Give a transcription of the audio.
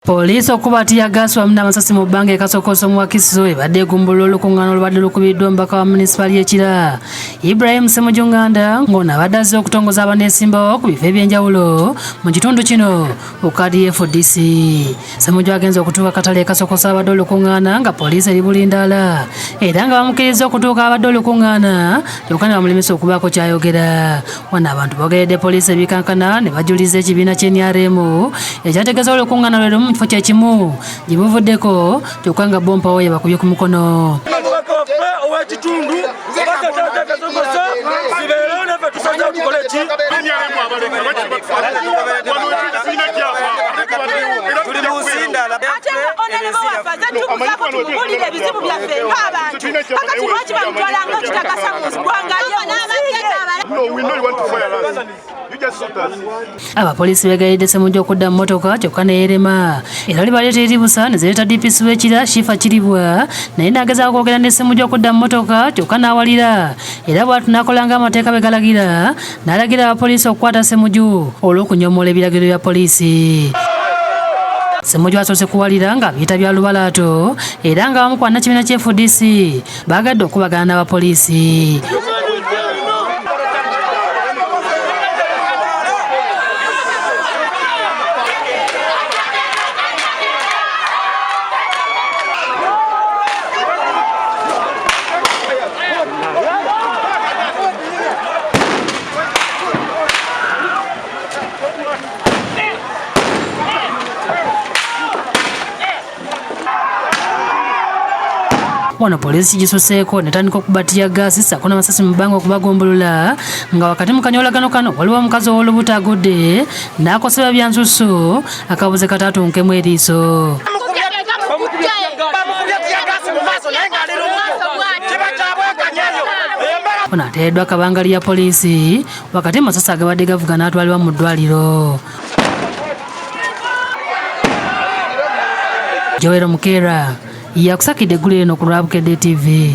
Poliisi okubaatiya gaasi wamu n'amasasi mu bbanga ekasokosa omuwakiso ebadde egumbulula olukuŋŋaana olubadde lukubiddwa omubaka wa munisipali y'Ekira Ibrahim Ssemujju ng'ono abadde azze okutongoza abaneesimbawo ku bifo eby'enjawulo mu kitundu kino Bukedde FDC. Ssemujju agenze okutuuka katale ekasokosa abadde olukuŋŋaana nga poliisi eri bulindaala era nga bamukkiriza okutuuka abadde olukuŋŋaana kyokka ne bamulemesa okubaako ky'ayogera. Wano abantu boogeredde poliisi ebikankana ne bajuliza ekibiina ky'NRM ekyategeeza olukuŋŋaana lwe lumu mu kifo kyekimu gye buvuddeko kyokka nga bompa we bakubye ku mukono. Abapoliisi beegayiridde Ssemujju okudda mu mmotoka kyokka ne yeerema era libaleeta eribusa ne zireeta DPC w'Ekira Shifa Kiribwa naye n'agezaako okwogera ne Ssemujju okudda mu mmotoka kyokka n'awalira era bw'atu n'akola ng'amateeka bwe galagira n'alagira abapoliisi okukwata Ssemujju olw'okunyoomoola ebiragiro bya poliisi. Ssemujju asoose kuwalira nga biyita bya lubalaato era nga bamu ku bannakibiina kya FDC baagadde okubagana n'abapoliisi. Wano poliisi gisuseeko netandika okubatiya gaasi ssaako n'amasasi mu bbanga okubagombolola nga wakati mu kanyoolagano kano waliwo omukazi ow'olubuto agudde n'akosebwa bya nsusso akabuze katatunkemu eriiso. Ono ateereddwa akabangali ya poliisi wakati mu masasi agabadde gavuga n'atwalibwa mu ddwaliro. Joel Mukeera yakusakidde eggulu eno ku lwa Bukedde TV.